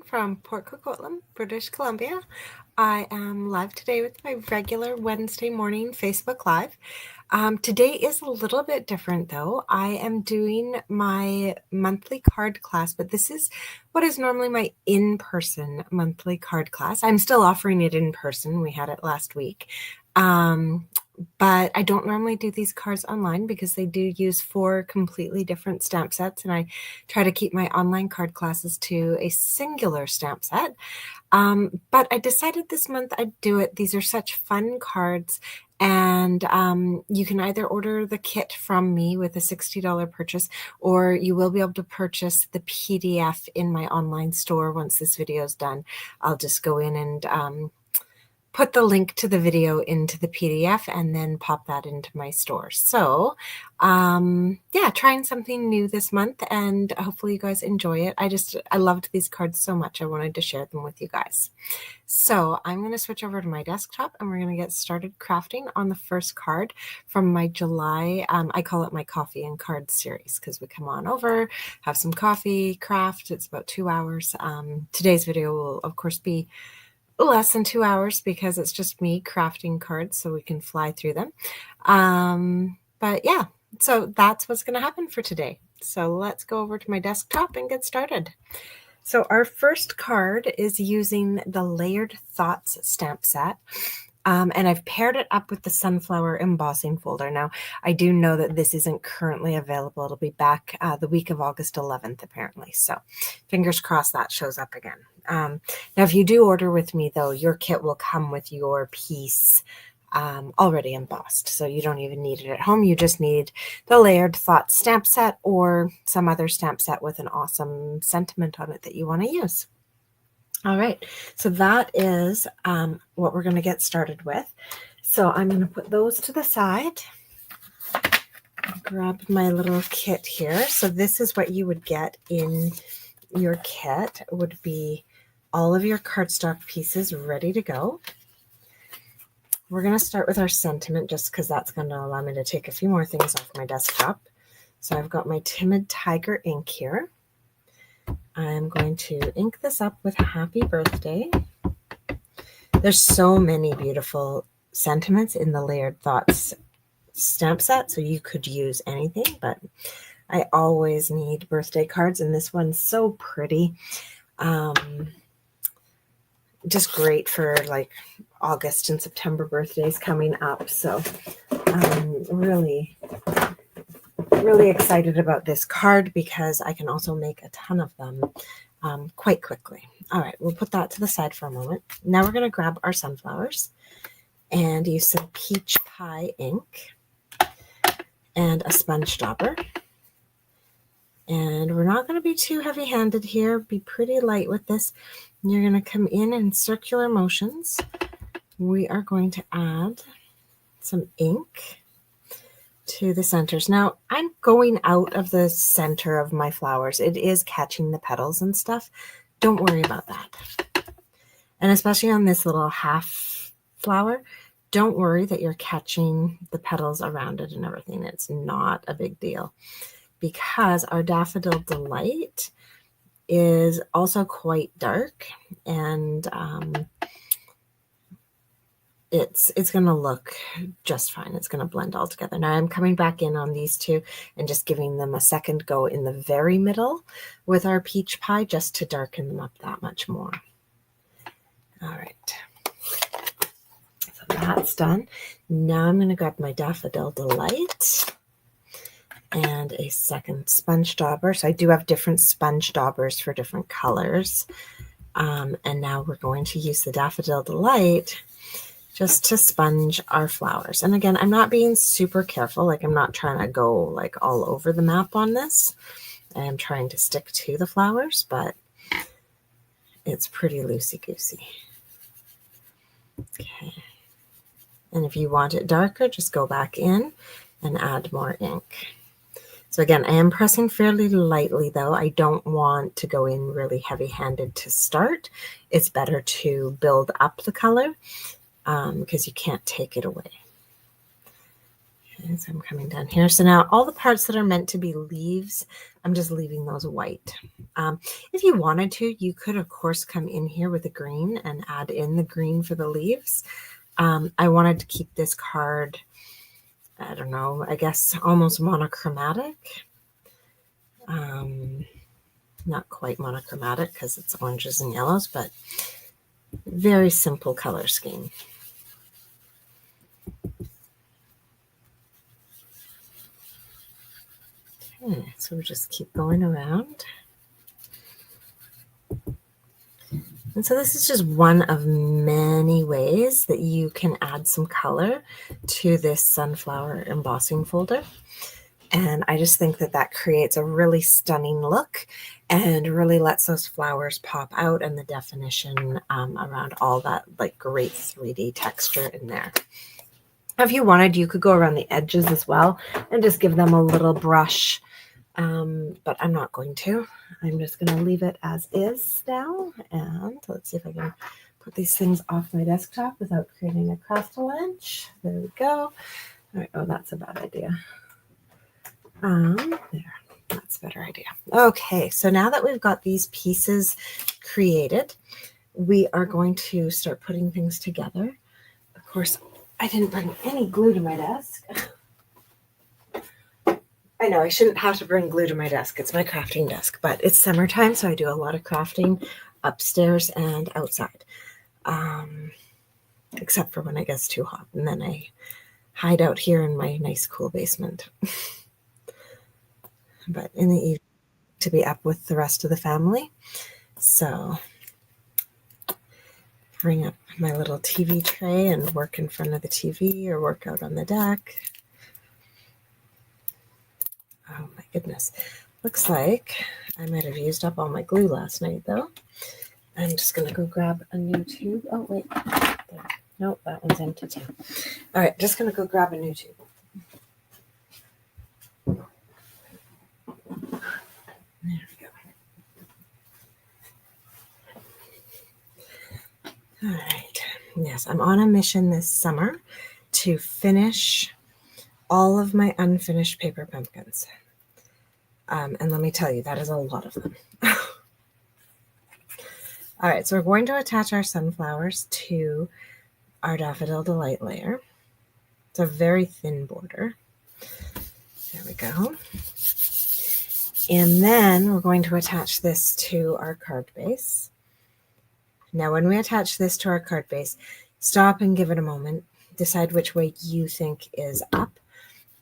from Port Coquitlam, British Columbia. I am live today with my regular Wednesday morning Facebook Live. Today is a little bit different though. I am doing my monthly card class, but this is what is normally my in-person monthly card class. I'm still offering it in person. We had it last week. But I don't normally do these cards online because they do use 4 completely different stamp sets, and I try to keep my online card classes to a singular stamp set. But I decided this month I'd do it. These are such fun cards, and you can either order the kit from me with a $60 purchase, or you will be able to purchase the PDF in my online store once this video is done. I'll just go in and put the link to the video into the PDF and then pop that into my store. So yeah, trying something new this month, and hopefully you guys enjoy it. I loved these cards so much. I wanted to share them with you guys. So I'm going to switch over to my desktop and we're going to get started crafting on the first card from my July, I call it my coffee and cards series, because we come on over, have some coffee, craft. It's about 2 hours. Today's video will of course be less than 2 hours because it's just me crafting cards so we can fly through them. But yeah, so that's what's going to happen for today. So let's go over to my desktop and get started. So our first card is using the Layered Thoughts stamp set. And I've paired it up with the Sunflower embossing folder. Now, I do know that this isn't currently available. It'll be back the week of August 11th, apparently. So fingers crossed that shows up again. Now, if you do order with me, though, your kit will come with your piece already embossed. So you don't even need it at home. You just need the Layered Thoughts stamp set or some other stamp set with an awesome sentiment on it that you want to use. All right, so that is what we're going to get started with. So I'm going to put those to the side. Grab my little kit here. So this is what you would get in your kit. It would be all of your cardstock pieces ready to go. We're going to start with our sentiment just because that's going to allow me to take a few more things off my desktop. So I've got my Timid Tiger ink here. I'm going to ink this up with Happy Birthday. There's so many beautiful sentiments in the Layered Thoughts stamp set, so you could use anything, but I always need birthday cards, and this one's so pretty. Just great for like August and September birthdays coming up. So I'm really excited about this card because I can also make a ton of them quite quickly. All right, we'll put that to the side for a moment. Now we're going to grab our sunflowers and use some peach pie ink and a sponge dauber. And we're not going to be too heavy-handed here. Be pretty light with this. You're going to come in circular motions. We are going to add some ink to the centers. Now, I'm going out of the center of my flowers. It is catching the petals and stuff. Don't worry about that. And especially on this little half flower, don't worry that you're catching the petals around it and everything. It's not a big deal because our Daffodil Delight is also quite dark, and it's going to look just fine. It's going to blend all together. Now I'm coming back in on these two and just giving them a second go in the very middle with our peach pie just to darken them up that much more. All right. So that's done. Now I'm going to grab my Daffodil Delight and a second sponge dauber. So I do have different sponge daubers for different colors. And now we're going to use the Daffodil Delight just to sponge our flowers. And again, I'm not being super careful. Like I'm not trying to go like all over the map on this. I am trying to stick to the flowers, but it's pretty loosey-goosey. Okay. And if you want it darker, just go back in and add more ink. So again, I am pressing fairly lightly though. I don't want to go in really heavy-handed to start. It's better to build up the color because you can't take it away. Okay, so I'm coming down here. So now all the parts that are meant to be leaves, I'm just leaving those white. If you wanted to, you could, of course, come in here with the green and add in the green for the leaves. I wanted to keep this card, I don't know, I guess almost monochromatic. Not quite monochromatic because it's oranges and yellows, but very simple color scheme. Okay, so we'll just keep going around. And so this is just one of many ways that you can add some color to this sunflower embossing folder. And I just think that that creates a really stunning look and really lets those flowers pop out and the definition around all that like great 3D texture in there. If you wanted, you could go around the edges as well and just give them a little brush. But I'm not going to. I'm just going to leave it as is now. And let's see if I can put these things off my desktop without creating a cross-to-lunch. There we go. All right. Oh, that's a bad idea. There. That's a better idea. Okay. So now that we've got these pieces created, we are going to start putting things together. Of course, I didn't bring any glue to my desk. I know I shouldn't have to bring glue to my desk. It's my crafting desk, but it's summertime, so I do a lot of crafting upstairs and outside, except for when it gets too hot. And then I hide out here in my nice, cool basement. But in the evening, to be up with the rest of the family. So bring up my little TV tray and work in front of the TV or work out on the deck. Oh my goodness. Looks like I might have used up all my glue last night though. I'm just going to go grab a new tube. Oh, wait. There. Nope, that one's empty too. All right, just going to go grab a new tube. There we go. All right. Yes, I'm on a mission this summer to finish all of my unfinished paper pumpkins. And let me tell you, that is a lot of them. All right, so we're going to attach our sunflowers to our Daffodil Delight layer. It's a very thin border. There we go. And then we're going to attach this to our card base. Now, when we attach this to our card base, stop and give it a moment. Decide which way you think is up.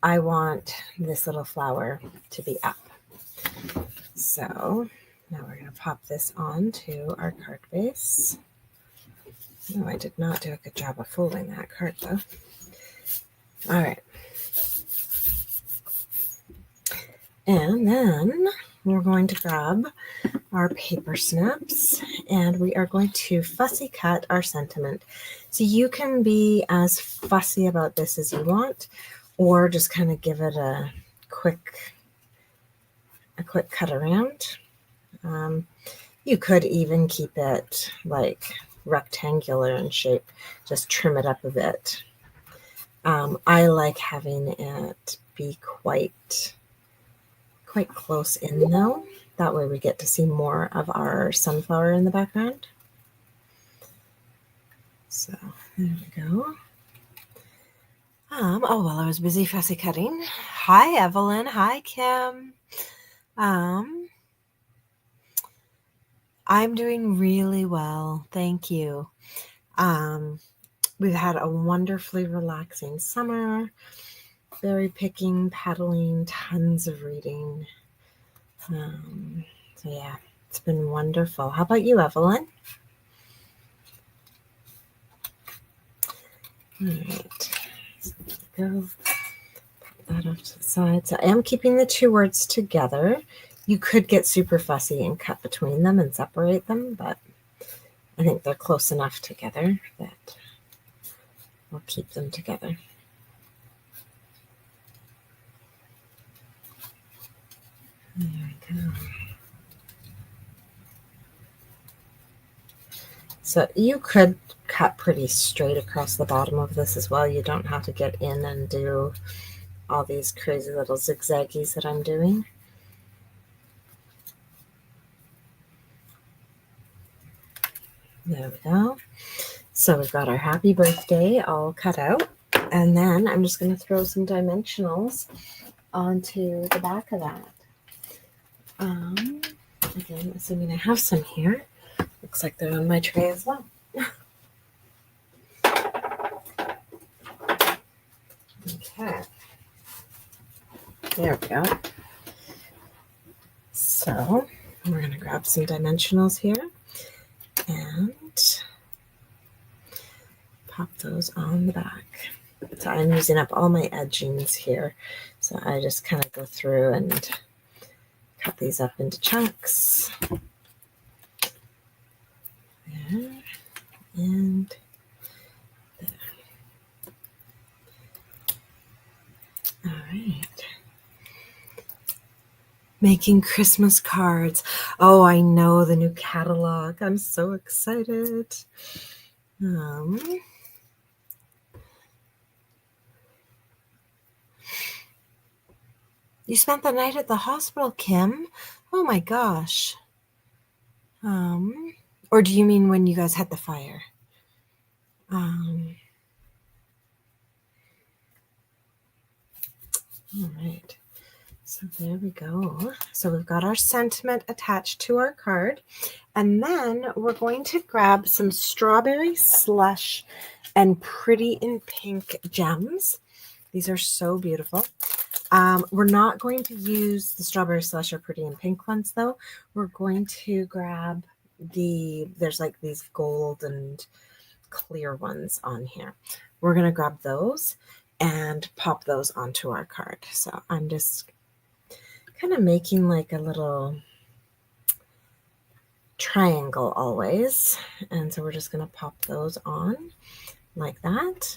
I want this little flower to be up. So now we're going to pop this onto our card base. No, I did not do a good job of folding that card though. All right. And then we're going to grab our paper snips and we are going to fussy cut our sentiment. So you can be as fussy about this as you want, or just kind of give it a quick cut around. You could even keep it like rectangular in shape, just trim it up a bit. I like having it be quite close in though. That way we get to see more of our sunflower in the background. So there we go. Oh, while I was busy fussy cutting. Hi, Evelyn. Hi, Kim. I'm doing really well. Thank you. We've had a wonderfully relaxing summer. Berry picking, paddling, tons of reading. So yeah, it's been wonderful. How about you, Evelyn? All right. So there we go. Put that off to the side. So I am keeping the two words together. You could get super fussy and cut between them and separate them, but I think they're close enough together that we'll keep them together. There we go. So you could cut pretty straight across the bottom of this as well. You don't have to get in and do all these crazy little zigzaggies that I'm doing. There we go. So we've got our happy birthday all cut out. And then I'm just going to throw some dimensionals onto the back of that. Again, assuming I have some here. Looks like they're on my tray as well. Okay. There we go. So we're going to grab some dimensionals here and pop those on the back. So I'm using up all my edgings here. So I just kind of go through and cut these up into chunks. There and there. All right. Making Christmas cards. Oh, I know the new catalog. I'm so excited. You spent the night at the hospital, Kim? Oh my gosh. Or do you mean when you guys had the fire? All right. So there we go. So we've got our sentiment attached to our card. And then we're going to grab some strawberry slush and pretty in pink gems. These are so beautiful. We're not going to use the strawberry slush or pretty in pink ones though. We're going to grab there's like these gold and clear ones on here. We're going to grab those and pop those onto our card. So I'm just kind of making like a little triangle always. And so we're just going to pop those on like that.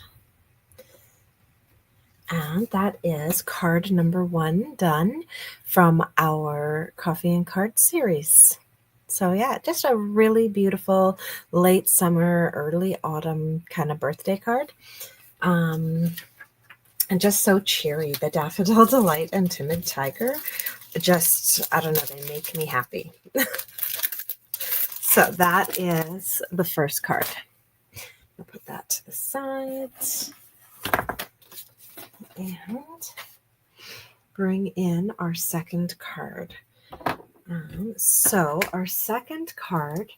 And that is card number 1 done from our Coffee and Card series. So yeah, just a really beautiful late summer, early autumn kind of birthday card. And just so cheery. The Daffodil Delight and Timid Tiger. Just, I don't know, they make me happy. So that is the first card. I'll put that to the side. And bring in our second card. So our second card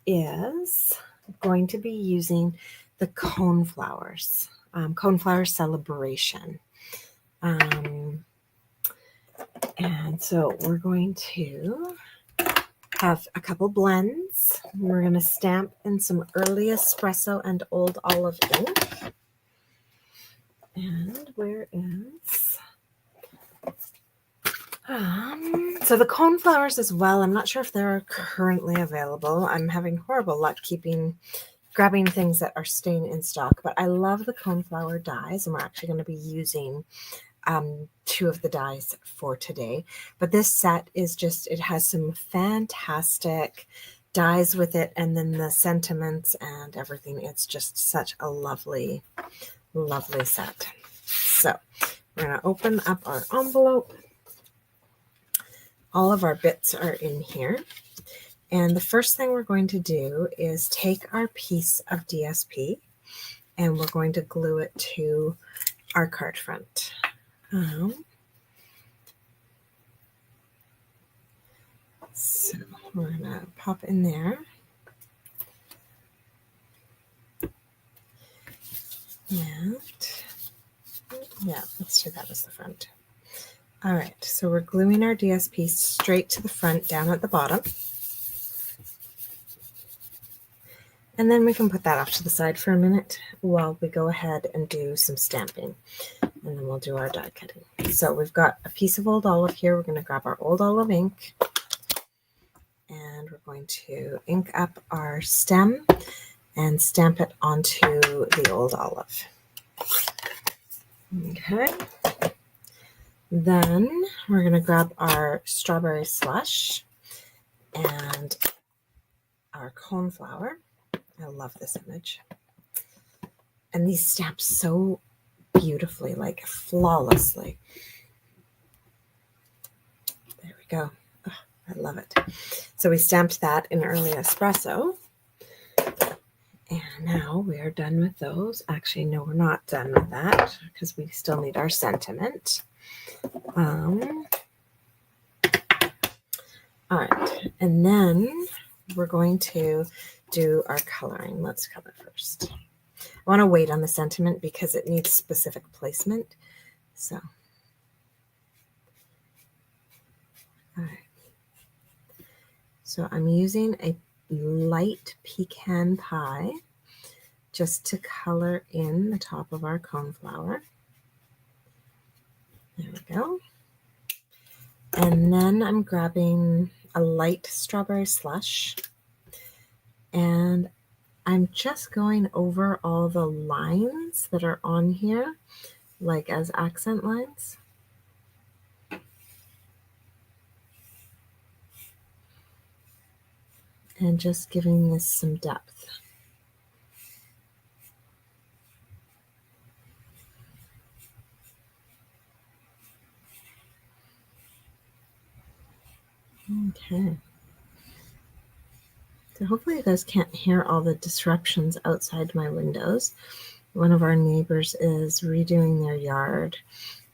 is going to be using the Coneflowers, Coneflower Celebration. And so we're going to have a couple blends. We're going to stamp in some early espresso and old olive ink. And where is... so the Coneflowers as well, I'm not sure if they're currently available. I'm having horrible luck grabbing things that are staying in stock, but I love the Coneflower dies, and we're actually going to be using 2 of the dies for today. But this set is just, it has some fantastic dies with it, and then the sentiments and everything. It's just such a lovely set. So we're going to open up our envelope. All of our bits are in here. And the first thing we're going to do is take our piece of DSP and we're going to glue it to our card front. So we're going to pop in there. And yeah, let's do that as the front. All right, so we're gluing our DSP straight to the front down at the bottom. And then we can put that off to the side for a minute while we go ahead and do some stamping. And then we'll do our die cutting. So we've got a piece of old olive here. We're going to grab our old olive ink. And we're going to ink up our stem and stamp it onto the old olive. Okay. Then we're going to grab our strawberry slush and our coneflower. I love this image. And these stamp so beautifully, like flawlessly. There we go. Oh, I love it. So we stamped that in early espresso. And now we are done with those. Actually, no, we're not done with that because we still need our sentiment. All right, and then we're going to do our coloring. Let's color first. I want to wait on the sentiment because it needs specific placement. So, all right. So I'm using a light pecan pie just to color in the top of our coneflower. There we go. And then I'm grabbing a light strawberry slush, and I'm just going over all the lines that are on here, like as accent lines. And just giving this some depth. Okay. So hopefully you guys can't hear all the disruptions outside my windows. One of our neighbors is redoing their yard,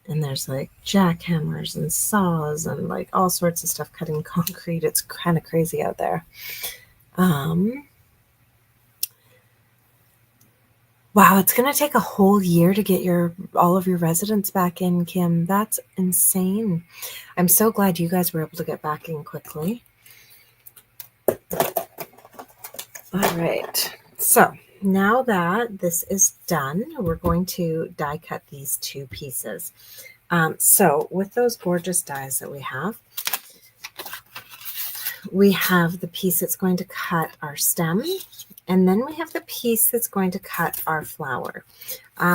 and there's like jackhammers and saws and like all sorts of stuff cutting concrete. It's kind of crazy out there. Wow, it's going to take a whole year to get all of your residents back in, Kim. That's insane. I'm so glad you guys were able to get back in quickly. All right, so now that this is done, we're going to die cut these two pieces. So with those gorgeous dies that we have the piece that's going to cut our stem, and then we have the piece that's going to cut our flower.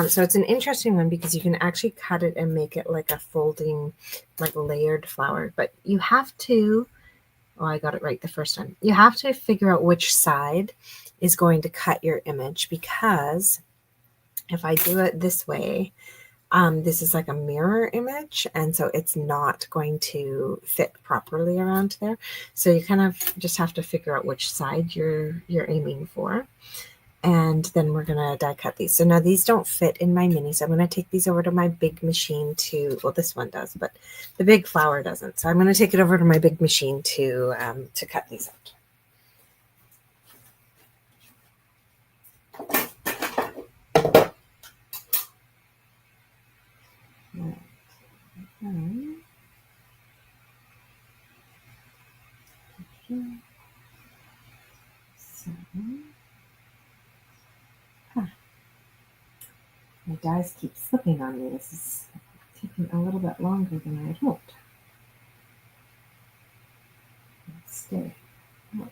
So it's an interesting one because you can actually cut it and make it like a folding, like layered flower, but you have to, oh, I got it right the first time. You have to figure out which side is going to cut your image, because if I do it this way, this is like a mirror image, and so it's not going to fit properly around there. So you kind of just have to figure out which side you're aiming for. And then we're going to die cut these. So now these don't fit in my mini, so I'm going to take these over to my big machine to, well, this one does, but the big flower doesn't. So I'm going to take it over to my big machine to cut these out. My dies keep slipping on me. This is taking a little bit longer than I had hoped. Stay. Oh,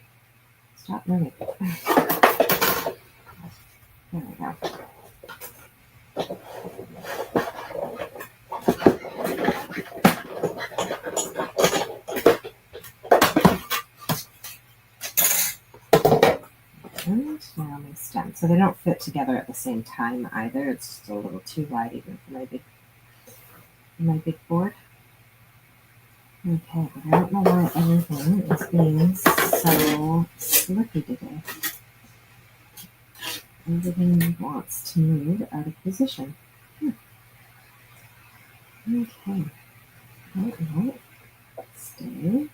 stop moving. There we go. And now my stem. So they don't fit together at the same time either. It's just a little too wide even for my big board. Okay, but I don't know why everything is being so slippy today. Everything wants to move out of position. Okay. No. Stay.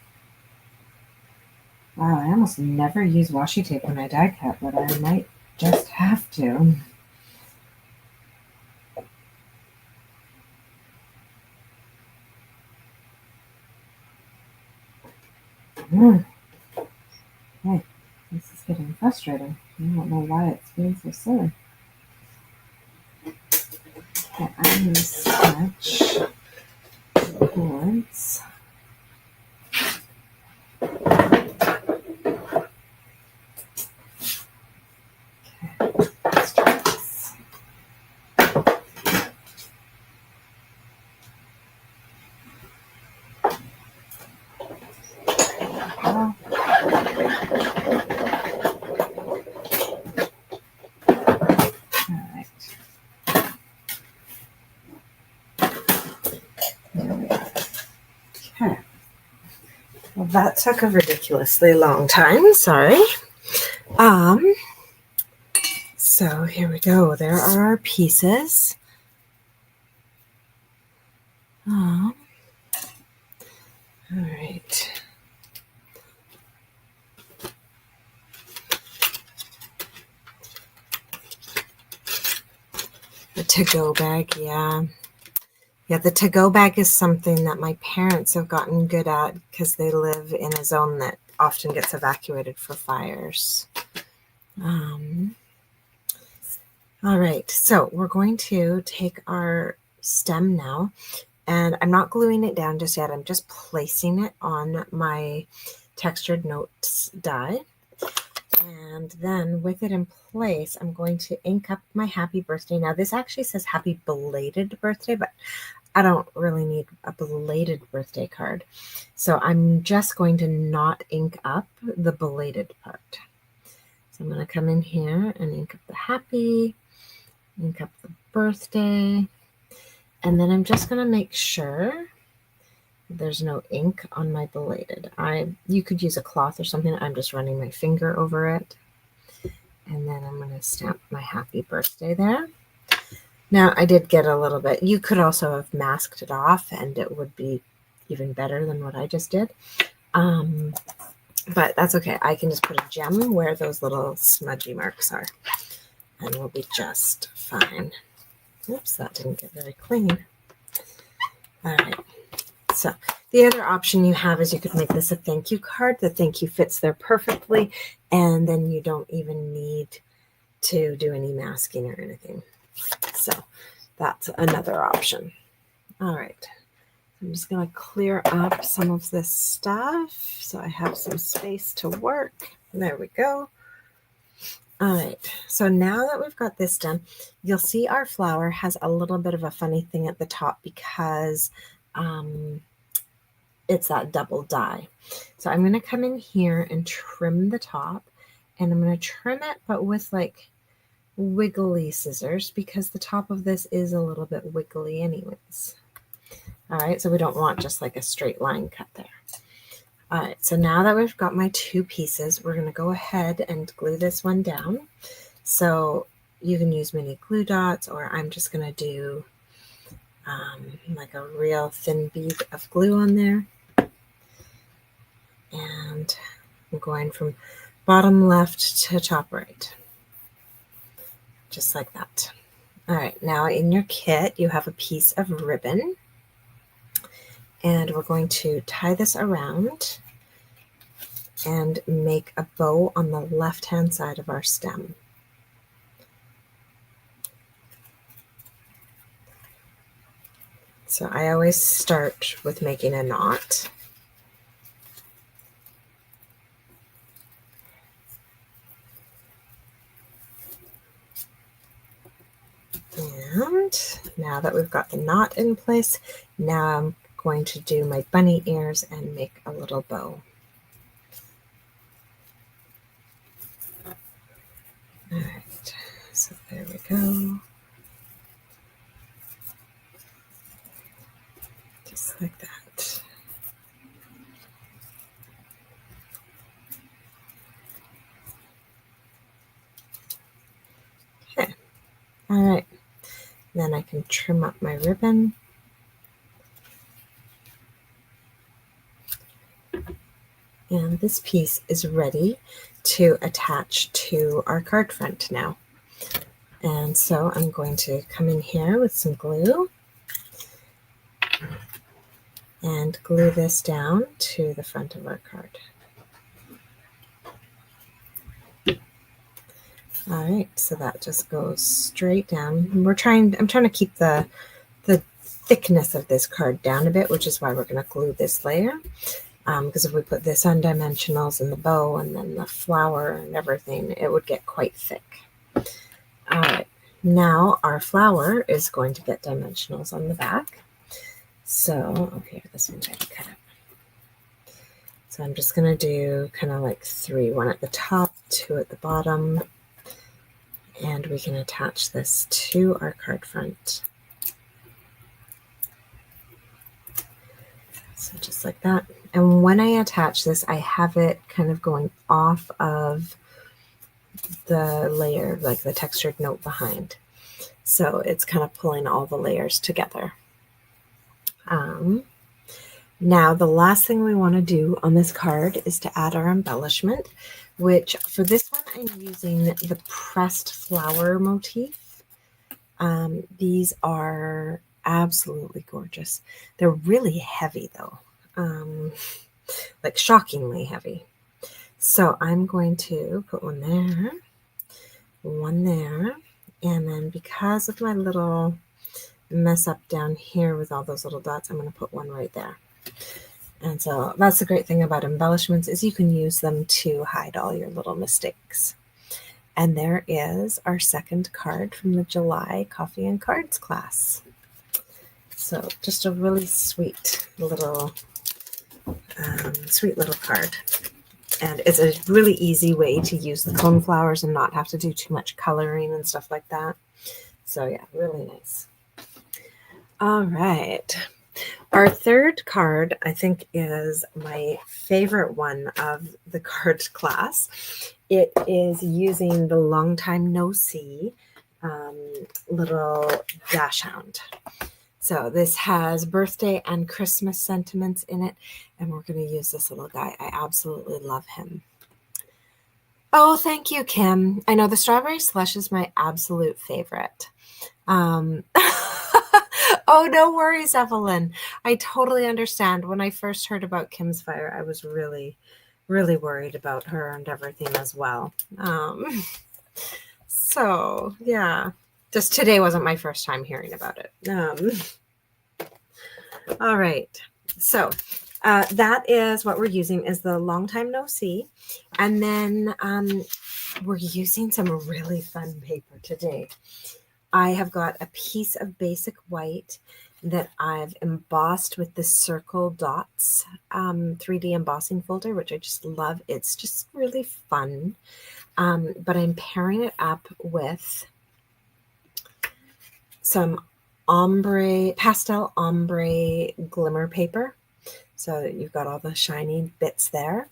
Wow, I almost never use washi tape when I die cut, but I might just have to. Okay, this is getting frustrating. I don't know why it's being so silly. Okay, I'm going to sketch boards. Let's try this. that took a ridiculously long time. Sorry. So here we go. There are our pieces. All right. The to-go bag, yeah. Yeah, the to-go bag is something that my parents have gotten good at because they live in a zone that often gets evacuated for fires. All right, so we're going to take our stem now, and I'm not gluing it down just yet. I'm just placing it on my textured notes die. And then with it in place, I'm going to ink up my happy birthday. Now, this actually says happy belated birthday, but I don't really need a belated birthday card. So I'm just going to not ink up the belated part. So I'm going to come in here and ink up the happy, ink up the birthday, and then I'm just going to make sure there's no ink on my belated. You could use a cloth or something. I'm just running my finger over it. And then I'm going to stamp my happy birthday there. Now, I did get a little bit. You could also have masked it off, and it would be even better than what I just did. But that's okay. I can just put a gem where those little smudgy marks are, and we'll be just fine. Oops, that didn't get very clean. All right. So the other option you have is you could make this a thank you card. The thank you fits there perfectly, and then you don't even need to do any masking or anything. So that's another option. All right. I'm just going to clear up some of this stuff so I have some space to work. There we go. All right. So now that we've got this done, you'll see our flower has a little bit of a funny thing at the top because it's that double die. So I'm going to come in here and trim the top, and I'm going to trim it, but with like wiggly scissors because the top of this is a little bit wiggly anyways. All right, so we don't want just like a straight line cut there. All right, so now that we've got my two pieces, we're going to go ahead and glue this one down. So you can use mini glue dots, or I'm just going to do like a real thin bead of glue on there. And I'm going from bottom left to top right. Just like that. All right, now in your kit, you have a piece of ribbon. And we're going to tie this around and make a bow on the left-hand side of our stem. So I always start with making a knot. And now that we've got the knot in place, now I'm going to do my bunny ears and make a little bow. All right, so there we go. Just like that. Okay, all right. Then I can trim up my ribbon. And this piece is ready to attach to our card front now. And so I'm going to come in here with some glue and glue this down to the front of our card. All right, so that just goes straight down. I'm trying to keep the thickness of this card down a bit, which is why we're going to glue this layer. Because if we put this on dimensionals and the bow and then the flower and everything, it would get quite thick. All right, now our flower is going to get dimensionals on the back. So, okay, this one's already cut up. So I'm just going to do kind of like 3, 1 at the top, 2 at the bottom, and we can attach this to our card front. So just like that. And when I attach this, I have it kind of going off of the layer, like the textured note behind. So it's kind of pulling all the layers together. Now, the last thing we want to do on this card is to add our embellishment, which for this one, I'm using the pressed flower motif. These are absolutely gorgeous. They're really heavy though, like shockingly heavy. So I'm going to put one there, and then because of my little mess up down here with all those little dots, I'm going to put one right there. And so that's the great thing about embellishments, is you can use them to hide all your little mistakes. And there is our second card from the July Coffee and Cards class. So just a really sweet little card. And it's a really easy way to use the cone flowers and not have to do too much coloring and stuff like that. So yeah, really nice. All right. Our third card, I think, is my favorite one of the card class. It is using the Long Time No See little dash hound. So this has birthday and Christmas sentiments in it, and we're going to use this little guy. I absolutely love him. Oh, thank you, Kim. I know the strawberry slush is my absolute favorite. Oh, no worries, Evelyn. I totally understand. When I first heard about Kim's Fire, I was really, really worried about her and everything as well. So, yeah. Just today wasn't my first time hearing about it. All right. So that is what we're using, is the Long Time No See. And then we're using some really fun paper today. I have got a piece of basic white that I've embossed with the Circle Dots 3D embossing folder, which I just love. It's just really fun. But I'm pairing it up with some pastel ombre glimmer paper. So you've got all the shiny bits there.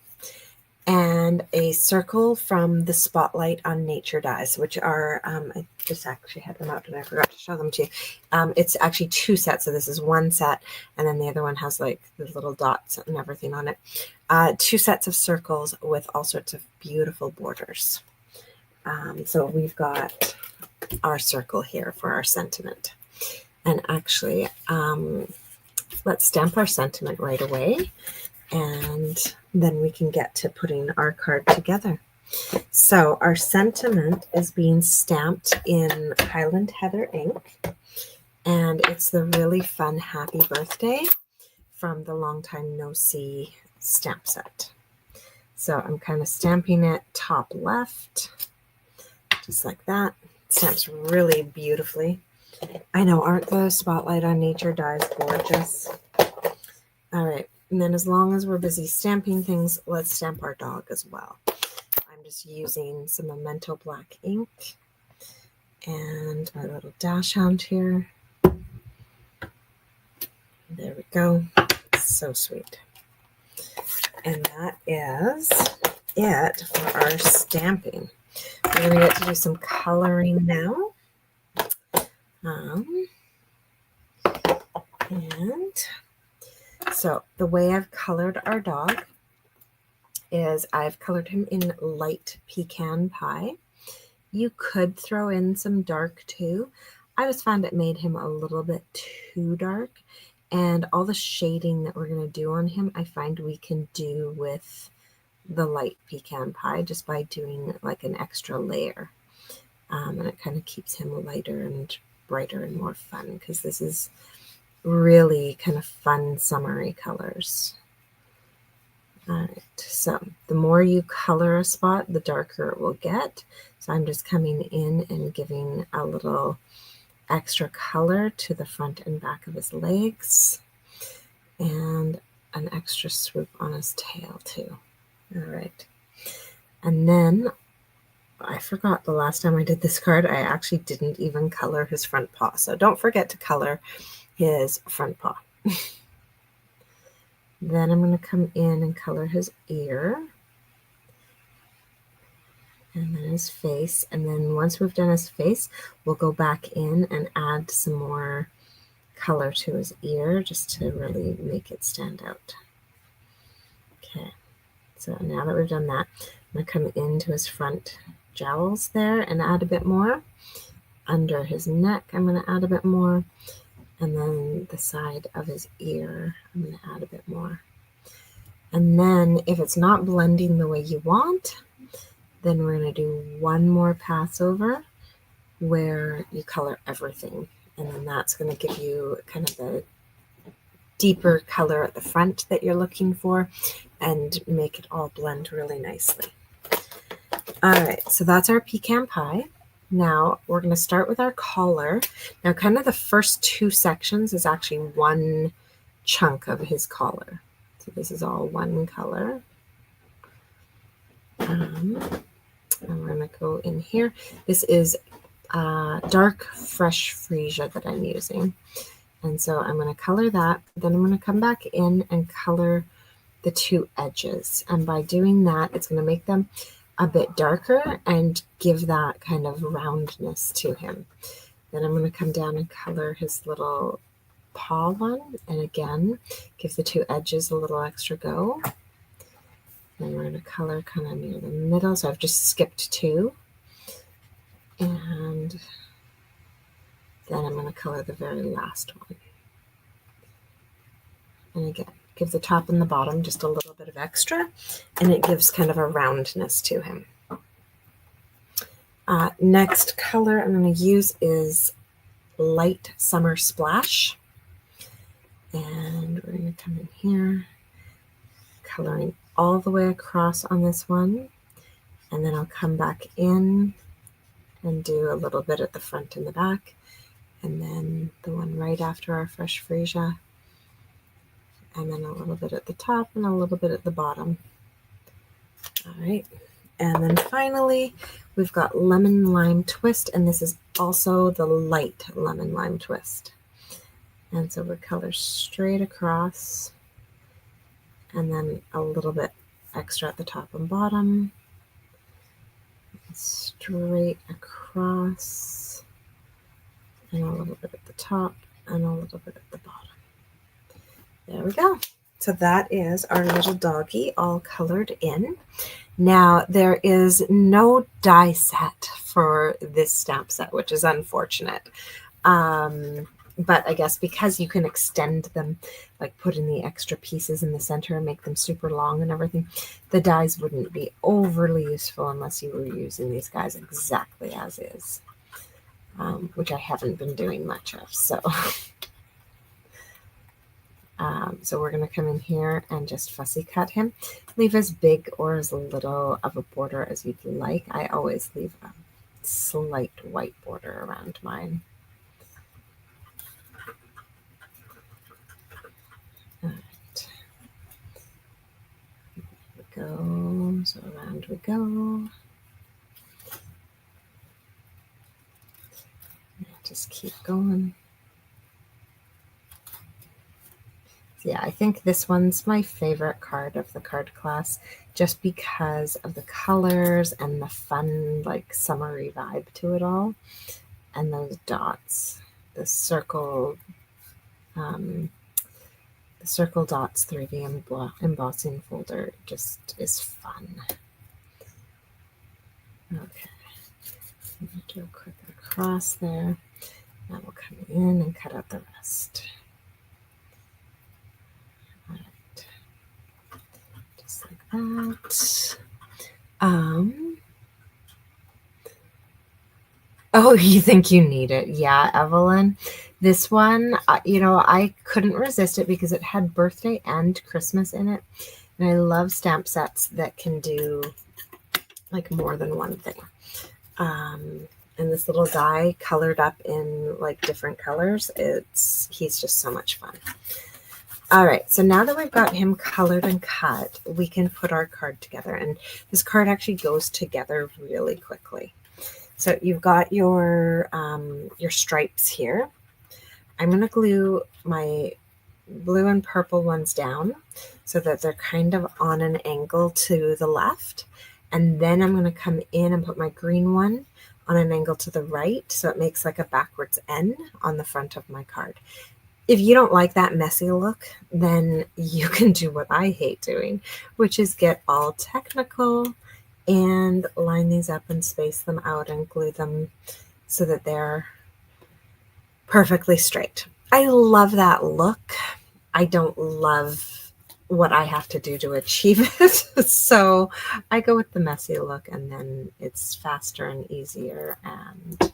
And a circle from the Spotlight on Nature dies, which are, I just actually had them out and I forgot to show them to you. It's actually two sets. So this is one set, and then the other one has like the little dots and everything on it. Two sets of circles with all sorts of beautiful borders. So we've got our circle here for our sentiment. And actually, let's stamp our sentiment right away, and then we can get to putting our card together. So our sentiment is being stamped in Highland Heather ink, and it's the really fun Happy Birthday from the Long Time No See stamp set. So I'm kind of stamping it top left, just like that. It stamps really beautifully. I know, aren't the Spotlight on Nature dies gorgeous? All right. And then as long as we're busy stamping things, let's stamp our dog as well. I'm just using some Memento black ink and my little dash hound here. There we go. So sweet. And that is it for our stamping. We're going to get to do some coloring now. And so the way I've colored our dog is I've colored him in light pecan pie. You could throw in some dark too. I just found it made him a little bit too dark. And all the shading that we're going to do on him, I find we can do with the light pecan pie just by doing like an extra layer. And it kind of keeps him lighter and brighter and more fun, because this is really kind of fun summery colors. All right, so the more you color a spot, the darker it will get. So I'm just coming in and giving a little extra color to the front and back of his legs, and an extra swoop on his tail too. All right, and then I forgot the last time I did this card, I actually didn't even color his front paw. So don't forget to color his front paw. Then I'm going to come in and color his ear. And then his face. And then once we've done his face, we'll go back in and add some more color to his ear just to really make it stand out. Okay, so now that we've done that, I'm going to come into his front jowls there and add a bit more. Under his neck, I'm going to add a bit more. And then the side of his ear, I'm going to add a bit more. And then if it's not blending the way you want, then we're going to do one more pass over where you color everything. And then that's going to give you kind of the deeper color at the front that you're looking for and make it all blend really nicely. All right, so that's our pecan pie. Now we're going to start with our collar. Now kind of the first two sections is actually one chunk of his collar. So this is all one color. And we're going to go in here. This is dark fresh freesia that I'm using. And so I'm going to color that. Then I'm going to come back in and color the two edges. And by doing that, it's going to make them a bit darker and give that kind of roundness to him. Then I'm going to come down and color his little paw one. And again, give the two edges a little extra go. Then we're going to color kind of near the middle. So I've just skipped two. And then I'm going to color the very last one. And again, give the top and the bottom just a little bit of extra, and it gives kind of a roundness to him. Next color I'm going to use is Light Summer Splash. And we're going to come in here, coloring all the way across on this one. And then I'll come back in and do a little bit at the front and the back. And then the one right after our fresh freesia. And then a little bit at the top and a little bit at the bottom. All right. And then finally, we've got Lemon Lime Twist. And this is also the light Lemon Lime Twist. And so we color straight across. And then a little bit extra at the top and bottom. Straight across. And a little bit at the top and a little bit at the bottom. There we go. So that is our little doggy all colored in. Now there is no die set for this stamp set, which is unfortunate. But I guess because you can extend them, like put in the extra pieces in the center and make them super long and everything, the dies wouldn't be overly useful unless you were using these guys exactly as is, which I haven't been doing much of. So, so we're going to come in here and just fussy cut him. Leave as big or as little of a border as you'd like. I always leave a slight white border around mine. All right. There we go. So around we go. Just keep going. Yeah, I think this one's my favorite card of the card class just because of the colors and the fun, like, summery vibe to it all. And those dots, the circle dots 3D embossing folder just is fun. Okay, do a quick across there. Now we'll come in and cut out the rest. All right, just like that. Oh, you think you need it? Yeah, Evelyn. This one, I couldn't resist it because it had birthday and Christmas in it. And I love stamp sets that can do like more than one thing. And this little guy colored up in like different colors, he's just so much fun. All right, so now that we've got him colored and cut, we can put our card together. And this card actually goes together really quickly. So you've got your stripes here. I'm going to glue my blue and purple ones down so that they're kind of on an angle to the left. And then I'm going to come in and put my green one on an angle to the right, so it makes like a backwards N on the front of my card. If you don't like that messy look, then you can do what I hate doing, which is get all technical and line these up and space them out and glue them so that they're perfectly straight. I love that look. I don't love what I have to do to achieve it. So I go with the messy look, and then it's faster and easier, and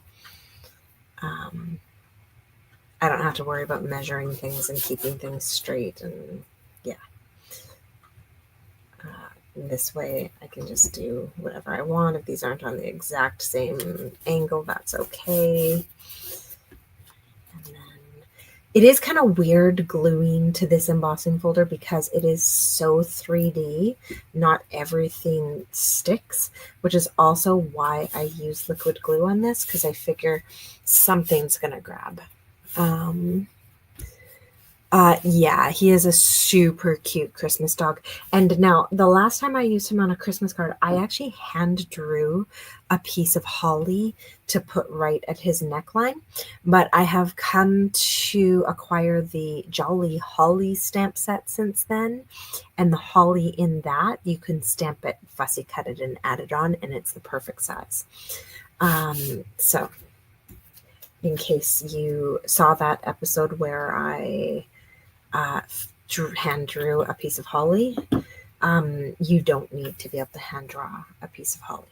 I don't have to worry about measuring things and keeping things straight. And yeah, this way I can just do whatever I want. If these aren't on the exact same angle, that's okay. And then it is kind of weird gluing to this embossing folder because it is so 3D. Not everything sticks, which is also why I use liquid glue on this, because I figure something's going to grab. Yeah, he is a super cute Christmas dog. And now the last time I used him on a Christmas card, I actually hand drew a piece of holly to put right at his neckline. But I have come to acquire the Jolly Holly stamp set since then. And the holly in that, you can stamp it, fussy cut it, and add it on, and it's the perfect size. So in case you saw that episode where I hand drew a piece of holly, you don't need to be able to hand draw a piece of holly.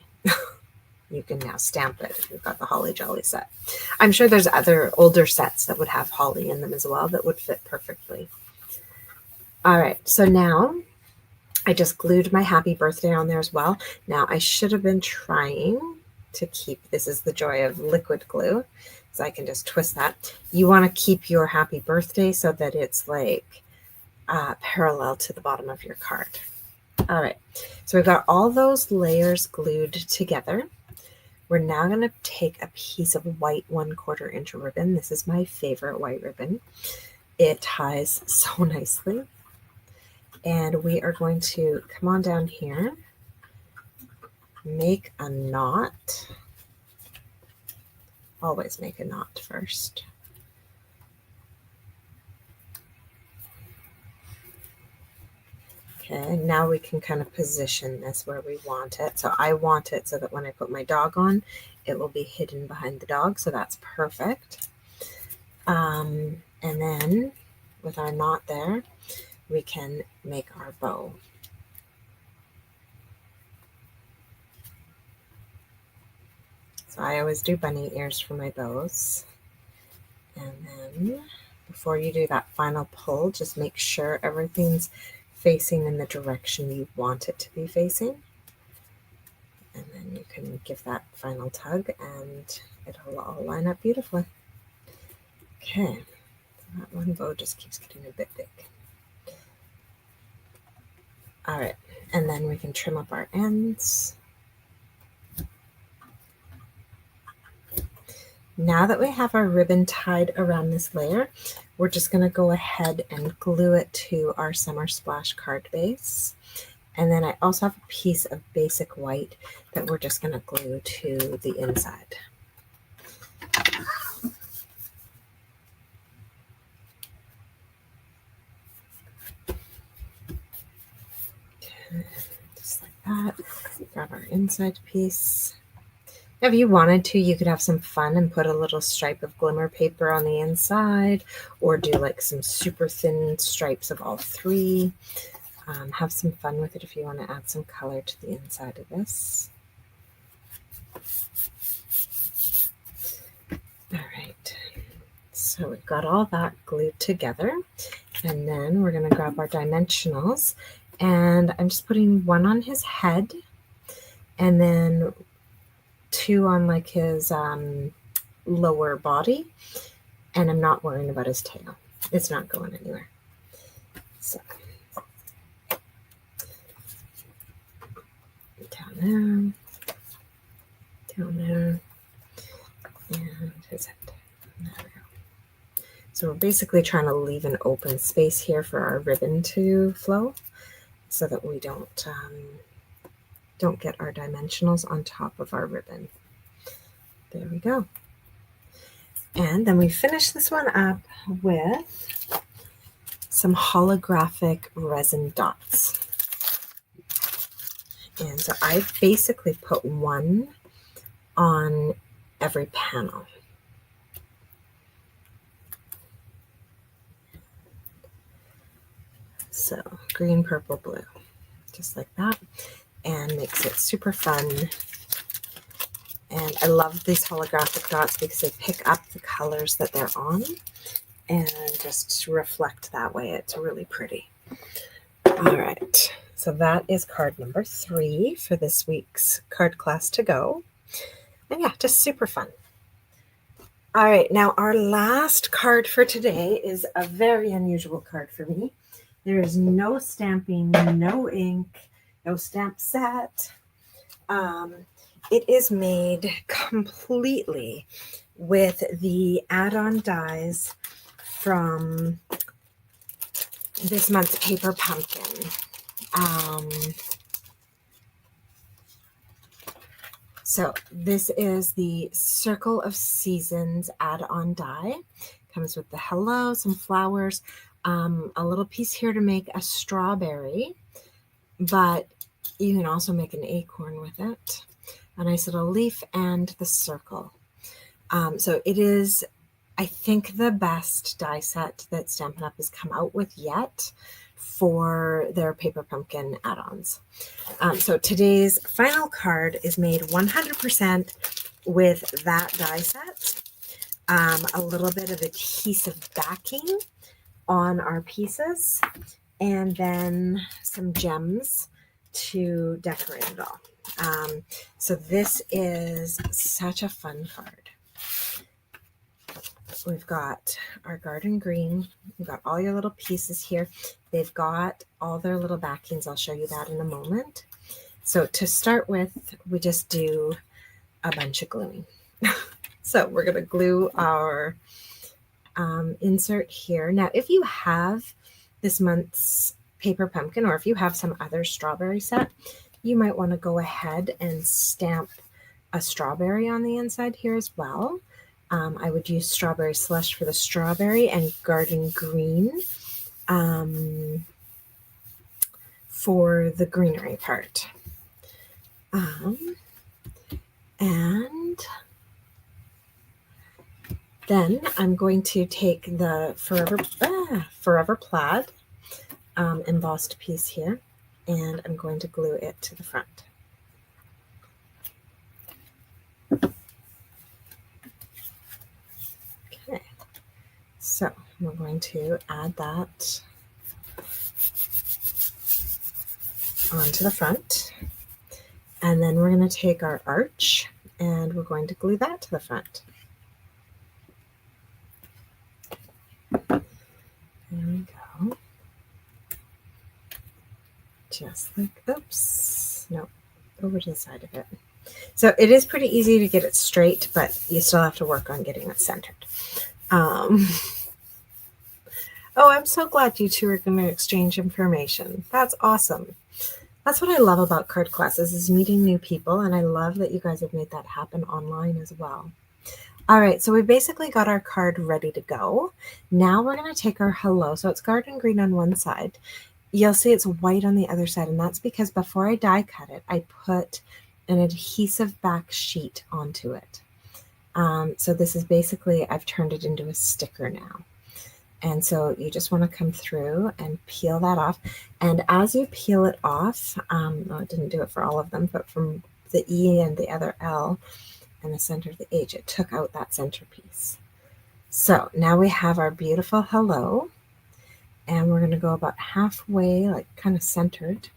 You can now stamp it if you've got the Holly Jolly set. I'm sure there's other older sets that would have holly in them as well that would fit perfectly. All right, so now I just glued my happy birthday on there as well. Now I should have been trying to keep, this is the joy of liquid glue, so I can just twist that. You want to keep your happy birthday so that it's like parallel to the bottom of your card. All right, so we've got all those layers glued together. We're now going to take a piece of white 1/4 inch ribbon. This is my favorite white ribbon. It ties so nicely. And we are going to come on down here, make a knot. Always make a knot first. Okay, now we can kind of position this where we want it. So I want it so that when I put my dog on, it will be hidden behind the dog. So that's perfect. And then with our knot there, we can make our bow. So I always do bunny ears for my bows. And then before you do that final pull, just make sure everything's facing in the direction you want it to be facing. And then you can give that final tug and it'll all line up beautifully. Okay, so that one bow just keeps getting a bit big. All right, and then we can trim up our ends. Now that we have our ribbon tied around this layer, we're just going to go ahead and glue it to our Summer Splash card base. And then I also have a piece of basic white that we're just going to glue to the inside. Okay, just like that. Grab our inside piece. If you wanted to, you could have some fun and put a little stripe of glimmer paper on the inside, or do like some super thin stripes of all three. Have some fun with it if you want to add some color to the inside of this. All right, so we've got all that glued together, and then we're going to grab our dimensionals, and I'm just putting one on his head, and then two on like his lower body, and I'm not worrying about his tail. It's not going anywhere. So down there, and his head. There we go. So we're basically trying to leave an open space here for our ribbon to flow so that we don't get our dimensionals on top of our ribbon. There we go. And then we finish this one up with some holographic resin dots. And so I basically put one on every panel. So green, purple, blue, just like that, and makes it super fun. And I love these holographic dots because they pick up the colors that they're on and just reflect that way. It's really pretty. All right, so that is card number 3 for this week's card class to go. And yeah, just super fun. All right, now our last card for today is a very unusual card for me. There is no stamping, no ink, no stamp set. It is made completely with the add-on dies from this month's Paper Pumpkin. So this is the Circle of Seasons add-on die. Comes with the hello, some flowers, a little piece here to make a strawberry, but you can also make an acorn with it, a nice little leaf, and the circle. So it is, I think, the best die set that Stampin' Up! Has come out with yet for their Paper Pumpkin add-ons. So today's final card is made 100% with that die set. A little bit of adhesive backing on our pieces, and then some gems to decorate it all. So this is such a fun card. We've got our garden green. We've got all your little pieces here. They've got all their little backings. I'll show you that in a moment. So to start with, we just do a bunch of gluing. So we're going to glue our insert here. Now, if you have this month's Paper Pumpkin, or if you have some other strawberry set, you might want to go ahead and stamp a strawberry on the inside here as well. I would use Strawberry Slush for the strawberry and Garden Green for the greenery part. And then I'm going to take the Forever Plaid embossed piece here, and I'm going to glue it to the front. Okay, so we're going to add that onto the front, and then we're going to take our arch and we're going to glue that to the front. There we go. Just like, oops, no, over to the side of it. So it is pretty easy to get it straight, but you still have to work on getting it centered. Oh, I'm so glad you two are going to exchange information. That's awesome. That's what I love about card classes, is meeting new people, and I love that you guys have made that happen online as well. All right, so we basically got our card ready to go. Now we're going to take our hello. So it's garden green on one side. You'll see it's white on the other side, and that's because before I die cut it, I put an adhesive back sheet onto it. So this is basically, I've turned it into a sticker now. And so you just want to come through and peel that off. And as you peel it off, well, I didn't do it for all of them, but from the E and the other L and the center of the H, it took out that centerpiece. So now we have our beautiful hello. And we're going to go about halfway, like kind of centered,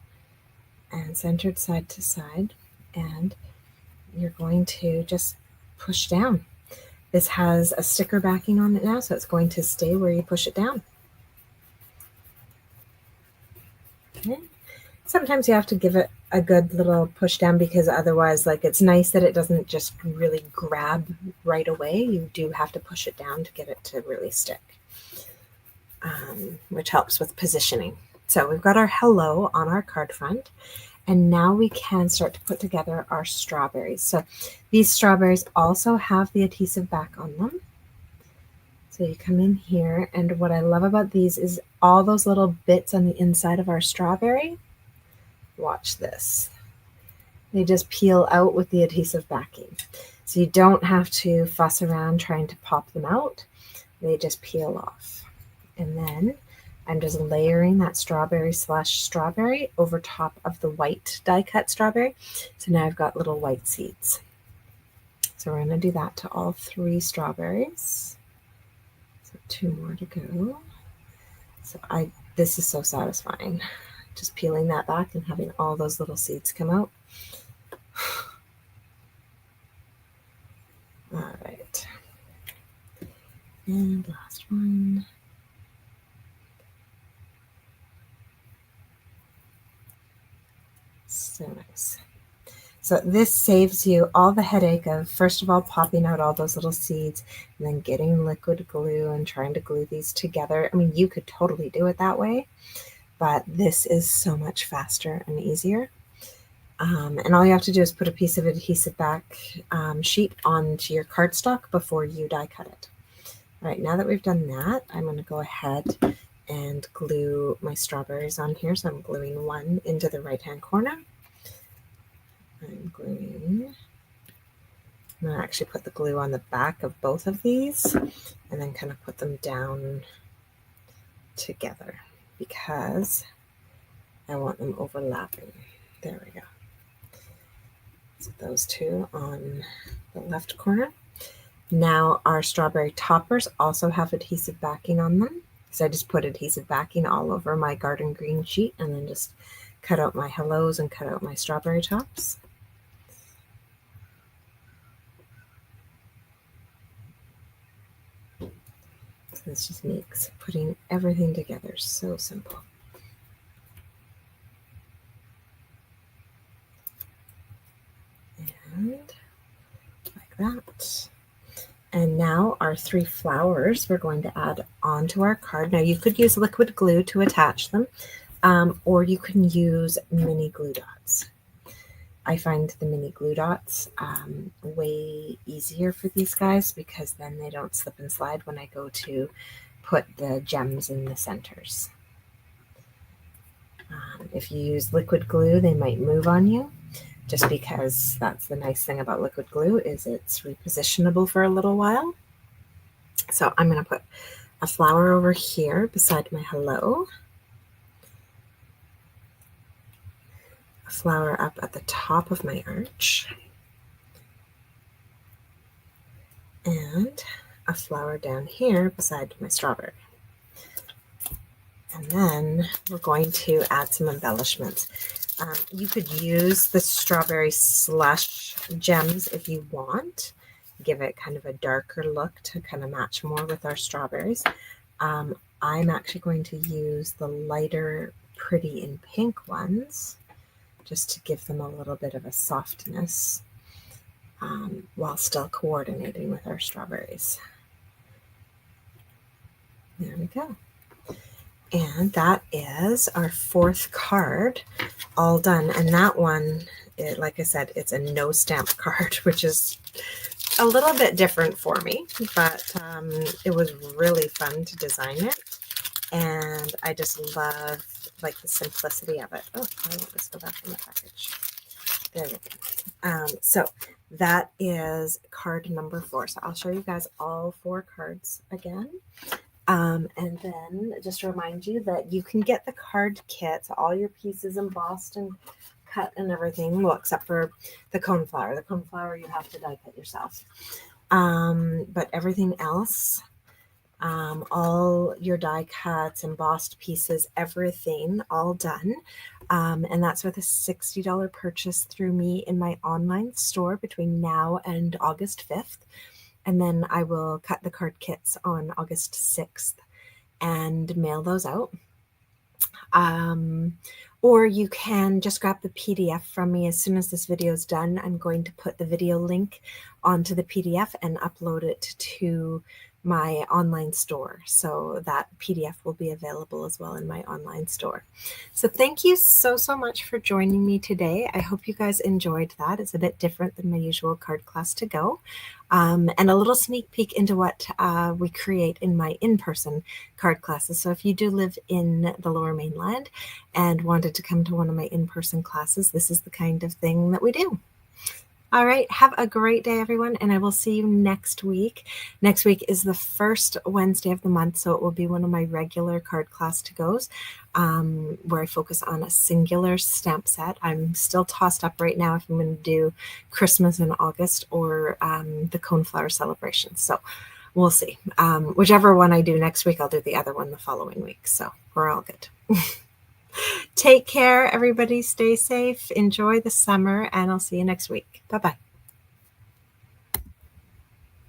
and centered side to side. And you're going to just push down. This has a sticker backing on it now, so it's going to stay where you push it down. Okay. Sometimes you have to give it a good little push down, because otherwise, like, it's nice that it doesn't just really grab right away. You do have to push it down to get it to really stick. which helps with positioning. So we've got our hello on our card front, and now we can start to put together our strawberries. So these strawberries also have the adhesive back on them. So you come in here, and what I love about these is all those little bits on the inside of our strawberry. Watch this. They just peel out with the adhesive backing. So you don't have to fuss around trying to pop them out. They just peel off. And then I'm just layering that strawberry over top of the white die cut strawberry. So now I've got little white seeds. So we're going to do that to all 3 strawberries. So 2 more to go. So this is so satisfying. Just peeling that back and having all those little seeds come out. All right. And last one. So nice. So this saves you all the headache of, first of all, popping out all those little seeds and then getting liquid glue and trying to glue these together. I mean, you could totally do it that way, but this is so much faster and easier. And all you have to do is put a piece of adhesive back sheet onto your cardstock before you die cut it. All right, now that we've done that, I'm going to go ahead and glue my strawberries on here. So I'm gluing one into the right-hand corner. I'm going to actually put the glue on the back of both of these and then kind of put them down together because I want them overlapping. There we go. So those 2 on the left corner. Now our strawberry toppers also have adhesive backing on them. So I just put adhesive backing all over my garden green sheet and then just cut out my hellos and cut out my strawberry tops. So this just makes putting everything together so simple. And like that. And now our 3 flowers we're going to add onto our card. Now you could use liquid glue to attach them, or you can use mini glue dots. I find the mini glue dots way easier for these guys because then they don't slip and slide when I go to put the gems in the centers. If you use liquid glue, they might move on you, just because that's the nice thing about liquid glue is it's repositionable for a little while. So I'm going to put a flower over here beside my hello, a flower up at the top of my arch, and a flower down here beside my strawberry. And then we're going to add some embellishments. You could use the strawberry slush gems if you want. Give it kind of a darker look to kind of match more with our strawberries. I'm actually going to use the lighter pretty in pink ones just to give them a little bit of a softness while still coordinating with our strawberries. There we go. And that is our 4th card all done. And that one, like I said, it's a no stamp card, which is a little bit different for me, but it was really fun to design it. And I just love like the simplicity of it. Oh, I want this to go back in the package. There we go. So that is card number 4. So I'll show you guys all 4 cards again. And then just to remind you that you can get the card kit, all your pieces embossed and cut and everything, well, except for the coneflower. The coneflower you have to die cut yourself. But everything else, all your die cuts, embossed pieces, everything all done. And that's with a $60 purchase through me in my online store between now and August 5th. And then I will cut the card kits on August 6th and mail those out. Or you can just grab the PDF from me as soon as this video is done. I'm going to put the video link onto the PDF and upload it to my online store. So that PDF will be available as well in my online store. So thank you so much for joining me today. I hope you guys enjoyed that. It's a bit different than my usual card class to go. And a little sneak peek into what we create in my in-person card classes. So if you do live in the Lower Mainland and wanted to come to one of my in-person classes, this is the kind of thing that we do. All right, have a great day, everyone, and I will see you next week. Next week is the first Wednesday of the month, so it will be one of my regular card class to-goes where I focus on a singular stamp set. I'm still tossed up right now if I'm going to do Christmas in August or the Coneflower celebration. So we'll see. Whichever one I do next week, I'll do the other one the following week. So we're all good. Take care, everybody. Stay safe. Enjoy the summer, and I'll see you next week. Bye-bye.